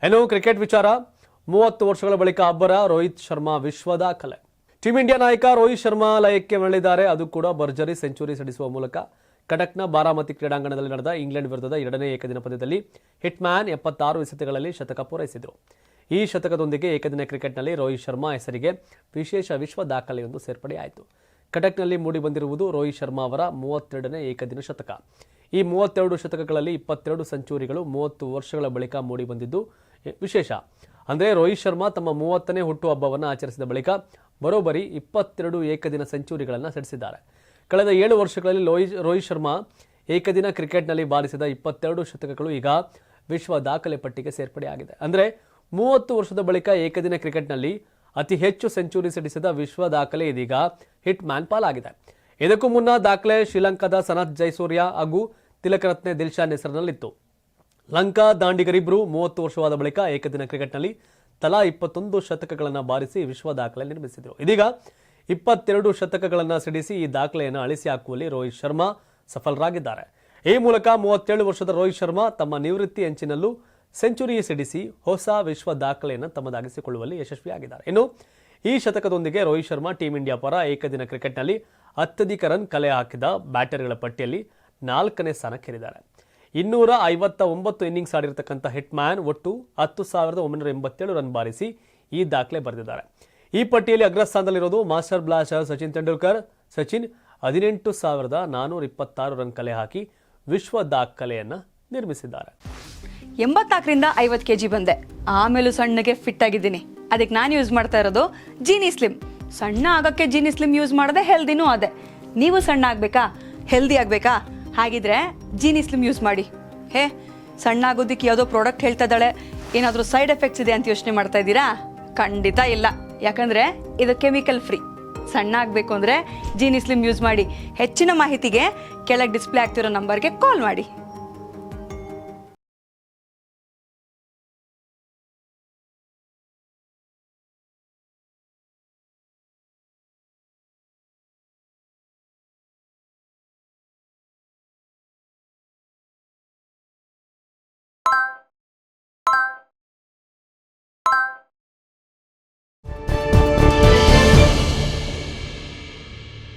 ಇನ್ನು ಕ್ರಿಕೆಟ್ ವಿಚಾರ, 30 ವರ್ಷಗಳ ಬಳಿಕ ಅಬ್ಬರ ರೋಹಿತ್ ಶರ್ಮಾ ವಿಶ್ವ ದಾಖಲೆ. ಟೀಂ ಇಂಡಿಯಾ ನಾಯಕ ರೋಹಿತ್ ಶರ್ಮಾ ಲಯಕ್ಕೆ ಮರಳಿದ್ದಾರೆ. ಅದು ಕೂಡ ಭರ್ಜರಿ ಸೆಂಚುರಿ ಸಿಡಿಸುವ ಮೂಲಕ. ಕಟಕ್ನ ಬಾರಾಮತಿ ಕ್ರೀಡಾಂಗಣದಲ್ಲಿ ನಡೆದ ಇಂಗ್ಲೆಂಡ್ ವಿರುದ್ಧದ 2ನೇ ಏಕದಿನ ಪಂದ್ಯದಲ್ಲಿ ಹಿಟ್ಮ್ಯಾನ್ 76 ಎಸೆತಗಳಲ್ಲಿ ಶತಕ ಪೂರೈಸಿದರು. ಈ ಶತಕದೊಂದಿಗೆ ಏಕದಿನ ಕ್ರಿಕೆಟ್ನಲ್ಲಿ ರೋಹಿತ್ ಶರ್ಮಾ ಹೆಸರಿಗೆ ವಿಶೇಷ ವಿಶ್ವ ದಾಖಲೆಯೊಂದು ಸೇರ್ಪಡೆಯಾಯಿತು. ಕಟಕ್ನಲ್ಲಿ ಮೂಡಿಬಂದಿರುವುದು ರೋಹಿತ್ ಶರ್ಮಾ ಅವರ 32ನೇ ಏಕದಿನ ಶತಕ. ಈ 32 ಶತಕಗಳಲ್ಲಿ 22 ಸೆಂಚುರಿಗಳು 30 ವರ್ಷಗಳ ಬಳಿಕ ಮೂಡಿಬಂದಿದ್ದು ವಿಶೇಷ. ಅಂದರೆ ರೋಹಿತ್ ಶರ್ಮಾ ತಮ್ಮ 30ನೇ ಹುಟ್ಟುಹಬ್ಬವನ್ನು ಆಚರಿಸಿದ ಬಳಿಕ ಬರೋಬ್ಬರಿ 22 ಏಕದಿನ ಸೆಂಚುರಿಗಳನ್ನು ಸಿಡಿಸಿದ್ದಾರೆ. ಕಳೆದ 7 ವರ್ಷಗಳಲ್ಲಿ ರೋಹಿತ್ ಶರ್ಮಾ ಏಕದಿನ ಕ್ರಿಕೆಟ್ನಲ್ಲಿ ಬಾರಿಸಿದ 22 ಶತಕಗಳು ಈಗ ವಿಶ್ವ ದಾಖಲೆ ಪಟ್ಟಿಗೆ ಸೇರ್ಪಡೆಯಾಗಿದೆ. ಅಂದರೆ 30 ವರ್ಷದ ಬಳಿಕ ಏಕದಿನ ಕ್ರಿಕೆಟ್ನಲ್ಲಿ ಅತಿ ಹೆಚ್ಚು ಸೆಂಚುರಿ ಸಿಡಿಸಿದ ವಿಶ್ವ ದಾಖಲೆ ಇದೀಗ ಹಿಟ್ ಮ್ಯಾನ್ ಪಾಲಾಗಿದೆ. ಇದಕ್ಕೂ ಮುನ್ನ ದಾಖಲೆ ಶ್ರೀಲಂಕಾದ ಸನತ್ ಜಯಸೂರ್ಯ ಹಾಗೂ ತಿಲಕರತ್ನೆ ದಿಲ್ಶಾನ್ ಹೆಸರಿನಲ್ಲಿತ್ತು. ಲಂಕಾ ದಾಂಡಿಗರಿಬ್ಬರು 30 ವರ್ಷವಾದ ಬಳಿಕ ಏಕದಿನ ಕ್ರಿಕೆಟ್ನಲ್ಲಿ ತಲಾ 21 ಶತಕಗಳನ್ನು ಬಾರಿಸಿ ವಿಶ್ವ ದಾಖಲೆ ನಿರ್ಮಿಸಿದರು. ಇದೀಗ 22 ಶತಕಗಳನ್ನು ಸಿಡಿಸಿ ಈ ದಾಖಲೆಯನ್ನು ಅಳಿಸಿ ಹಾಕುವಲ್ಲಿ ರೋಹಿತ್ ಶರ್ಮಾ ಸಫಲರಾಗಿದ್ದಾರೆ. ಈ ಮೂಲಕ 37 ವರ್ಷದ ರೋಹಿತ್ ಶರ್ಮಾ ತಮ್ಮ ನಿವೃತ್ತಿ ಅಂಚಿನಲ್ಲೂ ಸೆಂಚುರಿ ಸಿಡಿಸಿ ಹೊಸ ವಿಶ್ವ ದಾಖಲೆಯನ್ನು ತಮ್ಮದಾಗಿಸಿಕೊಳ್ಳುವಲ್ಲಿ ಯಶಸ್ವಿಯಾಗಿದ್ದಾರೆ. ಇನ್ನು ಈ ಶತಕದೊಂದಿಗೆ ರೋಹಿತ್ ಶರ್ಮಾ ಟೀಂ ಇಂಡಿಯಾ ಪರ ಏಕದಿನ ಕ್ರಿಕೆಟ್ನಲ್ಲಿ ಅತ್ಯಧಿಕ ರನ್ ಕಲೆ ಹಾಕಿದ ಬ್ಯಾಟರ್ಗಳ ಪಟ್ಟಿಯಲ್ಲಿ 4ನೇ ಸ್ಥಾನಕ್ಕೇರಿದ್ದಾರೆ. 259 ಇನ್ನಿಂಗ್ಸ್ ಆಡಿರತಕ್ಕಂಥ ಹಿಟ್ಮ್ಯಾನ್ ಒಟ್ಟು 10,987 ರನ್ ಬಾರಿಸಿ ಈ ದಾಖಲೆ ಬರೆದಿದ್ದಾರೆ. ಈ ಪಟ್ಟಿಯಲ್ಲಿ ಅಗ್ರಸ್ಥಾನದಲ್ಲಿರೋದು master blaster Sachin Tendulkar. Sachin 18,426 run ಕಲೆ ಹಾಕಿ ವಿಶ್ವ ದಾಖಲೆಯನ್ನು ನಿರ್ಮಿಸಿದ್ದಾರೆ. 84ರಿಂದ 50 kg ಬಂದೆ, ಆಮೇಲೂ ಸಣ್ಣಗೆ ಫಿಟ್ ಆಗಿದ್ದೀನಿ. ಅದಕ್ಕೆ ನಾನು ಯೂಸ್ ಮಾಡ್ತಾ ಇರೋದು ಜೀನಿ ಸ್ಲಿಮ್. ಸಣ್ಣ ಆಗಕ್ಕೆ ಜೀನಿ ಸ್ಲಿಮ್ ಯೂಸ್ ಮಾಡದೆ ಹೆಲ್ದಿನೂ ಅದೇ. ನೀವು ಸಣ್ಣ ಆಗಬೇಕಾ, ಹೆಲ್ದಿ ಆಗಬೇಕಾ? ಹಾಗಿದ್ರೆ ಜೀನಿ ಸ್ಲಿಮ್ ಯೂಸ್ ಮಾಡಿ. ಸಣ್ಣ ಆಗೋದಕ್ಕೆ ಯಾವುದೋ ಪ್ರಾಡಕ್ಟ್ ಹೇಳ್ತಾ ಇದ್ದಾಳೆ, ಏನಾದರೂ ಸೈಡ್ ಎಫೆಕ್ಟ್ಸ್ ಇದೆ ಅಂತ ಯೋಚನೆ ಮಾಡ್ತಾ ಇದ್ದೀರಾ? ಖಂಡಿತ ಇಲ್ಲ, ಯಾಕಂದರೆ ಇದು ಕೆಮಿಕಲ್ ಫ್ರೀ. ಸಣ್ಣ ಆಗಬೇಕು ಅಂದರೆ ಜೀನಿ ಸ್ಲಿಮ್ ಯೂಸ್ ಮಾಡಿ. ಹೆಚ್ಚಿನ ಮಾಹಿತಿಗೆ ಕೆಳಗೆ ಡಿಸ್ಪ್ಲೇ ಆಗ್ತಿರೋ ನಂಬರ್ಗೆ ಕಾಲ್ ಮಾಡಿ.